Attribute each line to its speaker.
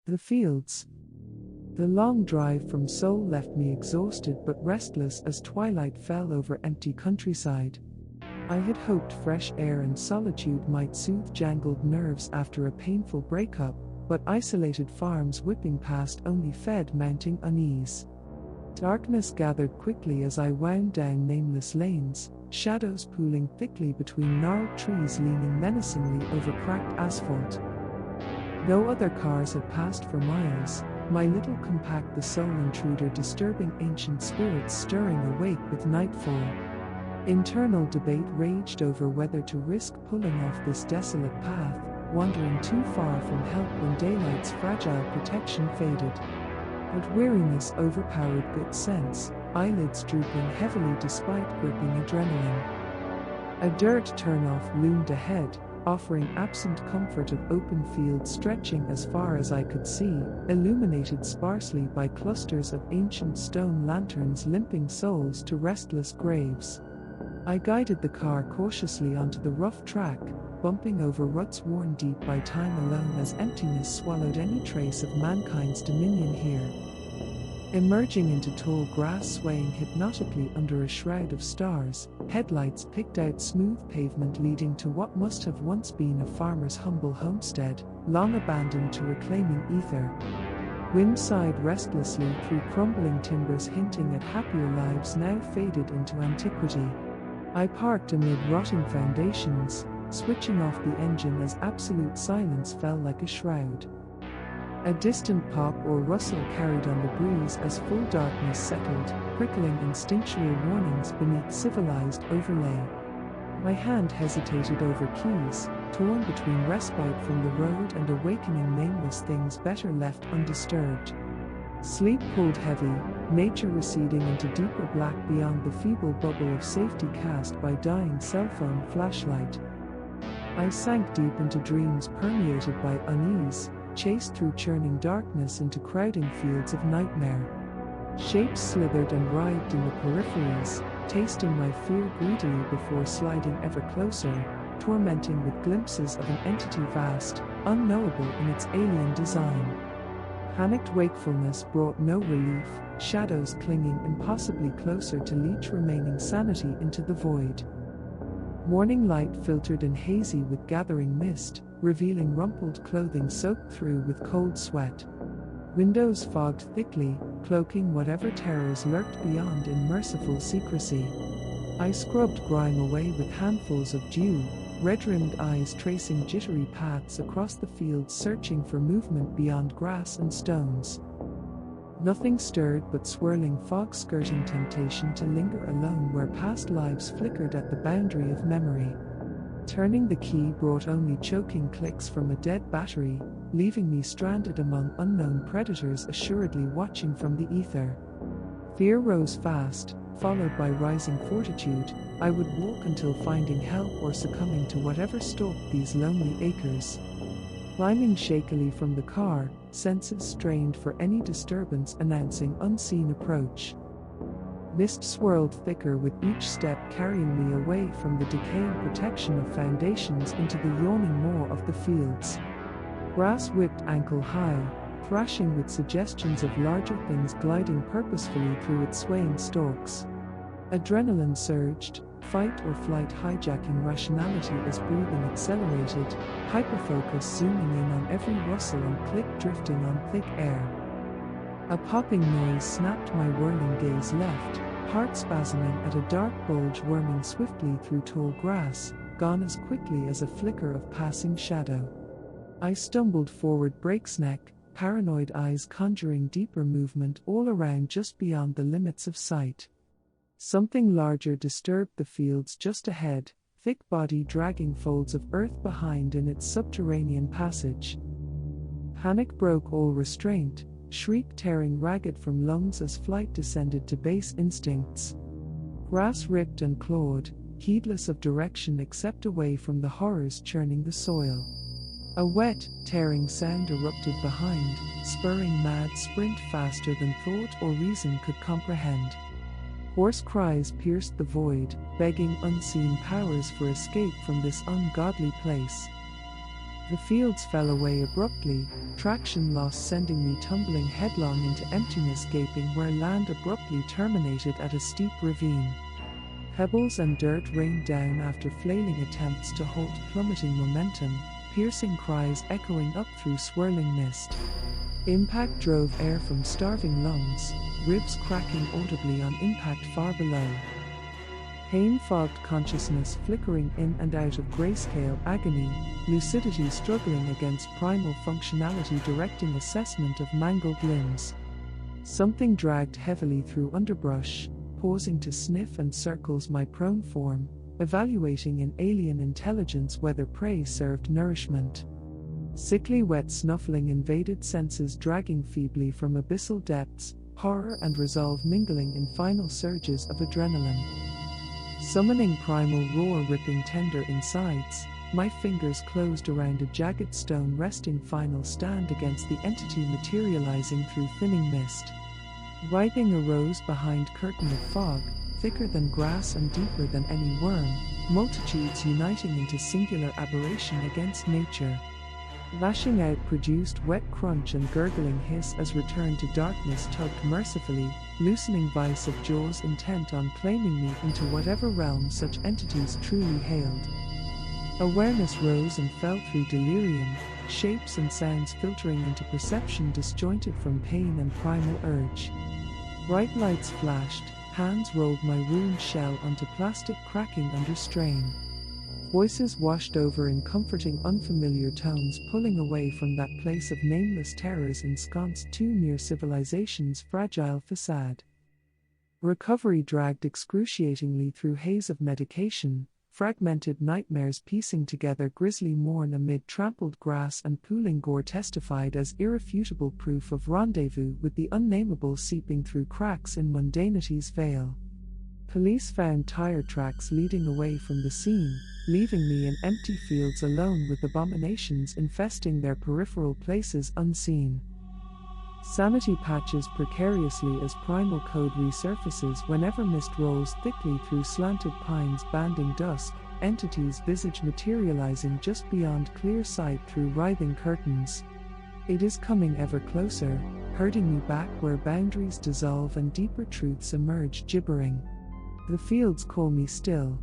Speaker 1: The fields. The long drive from Seoul left me exhausted but restless as twilight fell over empty countryside. I had hoped fresh air and solitude might soothe jangled nerves after a painful breakup, but isolated farms whipping past only fed mounting unease. Darkness gathered quickly as I wound down nameless lanes, shadows pooling thickly between gnarled trees leaning menacingly over cracked asphalt. No other cars had passed for miles, my little compact the sole intruder disturbing ancient spirits stirring awake with nightfall. Internal debate raged over whether to risk pulling off this desolate path, wandering too far from help when daylight's fragile protection faded. But weariness overpowered good sense, eyelids drooping heavily despite gripping adrenaline. A dirt turnoff loomed ahead, offering absent comfort of open fields stretching as far as I could see, illuminated sparsely by clusters of ancient stone lanterns limping souls to restless graves. I guided the car cautiously onto the rough track, bumping over ruts worn deep by time alone as emptiness swallowed any trace of mankind's dominion here. Emerging into tall grass swaying hypnotically under a shroud of stars, headlights picked out smooth pavement leading to what must have once been a farmer's humble homestead, long abandoned to reclaiming ether. Wind sighed restlessly through crumbling timbers hinting at happier lives now faded into antiquity. I parked amid rotting foundations, switching off the engine as absolute silence fell like a shroud. A distant pop or rustle carried on the breeze as full darkness settled, prickling instinctual warnings beneath civilized overlay. My hand hesitated over keys, torn between respite from the road and awakening nameless things better left undisturbed. Sleep pulled heavy, nature receding into deeper black beyond the feeble bubble of safety cast by dying cell phone flashlight. I sank deep into dreams permeated by unease, chased through churning darkness into crowding fields of nightmare. Shapes slithered and writhed in the peripheries, tasting my fear greedily before sliding ever closer, tormenting with glimpses of an entity vast, unknowable in its alien design. Panicked wakefulness brought no relief, shadows clinging impossibly closer to leech remaining sanity into the void. Morning light filtered in hazy with gathering mist, revealing rumpled clothing soaked through with cold sweat. Windows fogged thickly, cloaking whatever terrors lurked beyond in merciful secrecy. I scrubbed grime away with handfuls of dew, red-rimmed eyes tracing jittery paths across the fields searching for movement beyond grass and stones. Nothing stirred but swirling fog skirting temptation to linger alone where past lives flickered at the boundary of memory. Turning the key brought only choking clicks from a dead battery, leaving me stranded among unknown predators assuredly watching from the ether. Fear rose fast, followed by rising fortitude. I would walk until finding help or succumbing to whatever stalked these lonely acres. Climbing shakily from the car, senses strained for any disturbance announcing unseen approach. Mist swirled thicker with each step carrying me away from the decaying protection of foundations into the yawning maw of the fields. Grass whipped ankle high, thrashing with suggestions of larger things gliding purposefully through its swaying stalks. Adrenaline surged, fight or flight hijacking rationality as breathing accelerated, hyperfocus zooming in on every rustle and click drifting on thick air. A popping noise snapped my whirling gaze left, heart spasming at a dark bulge worming swiftly through tall grass, gone as quickly as a flicker of passing shadow. I stumbled forward break's neck, paranoid eyes conjuring deeper movement all around just beyond the limits of sight. Something larger disturbed the fields just ahead, thick body dragging folds of earth behind in its subterranean passage. Panic broke all restraint, shriek tearing ragged from lungs as flight descended to base instincts. Grass ripped and clawed, heedless of direction except away from the horrors churning the soil. A wet, tearing sound erupted behind, spurring mad sprint faster than thought or reason could comprehend. Hoarse cries pierced the void, begging unseen powers for escape from this ungodly place. The fields fell away abruptly, traction lost sending me tumbling headlong into emptiness gaping where land abruptly terminated at a steep ravine. Pebbles and dirt rained down after flailing attempts to halt plummeting momentum, piercing cries echoing up through swirling mist. Impact drove air from starving lungs, ribs cracking audibly on impact far below. Pain fogged consciousness flickering in and out of grayscale agony, lucidity struggling against primal functionality directing assessment of mangled limbs. Something dragged heavily through underbrush, pausing to sniff and circles my prone form, evaluating in alien intelligence whether prey served nourishment. Sickly wet snuffling invaded senses dragging feebly from abyssal depths, horror and resolve mingling in final surges of adrenaline. Summoning primal roar ripping tender insides, my fingers closed around a jagged stone resting final stand against the entity materializing through thinning mist. Writhing arose behind curtain of fog, thicker than grass and deeper than any worm, multitudes uniting into singular aberration against nature. Lashing out produced wet crunch and gurgling hiss as return to darkness tugged mercifully, loosening vice of jaws intent on claiming me into whatever realm such entities truly hailed. Awareness rose and fell through delirium, shapes and sounds filtering into perception disjointed from pain and primal urge. Bright lights flashed, hands rolled my ruined shell onto plastic cracking under strain. Voices washed over in comforting unfamiliar tones pulling away from that place of nameless terrors ensconced too near civilization's fragile facade. Recovery dragged excruciatingly through haze of medication, fragmented nightmares piecing together grisly morn amid trampled grass and pooling gore testified as irrefutable proof of rendezvous with the unnameable seeping through cracks in mundanity's veil. Police found tire tracks leading away from the scene, leaving me in empty fields alone with abominations infesting their peripheral places unseen. Sanity patches precariously as primal code resurfaces whenever mist rolls thickly through slanted pines banding dusk, entities' visage materializing just beyond clear sight through writhing curtains. It is coming ever closer, herding me back where boundaries dissolve and deeper truths emerge gibbering. The fields call me still,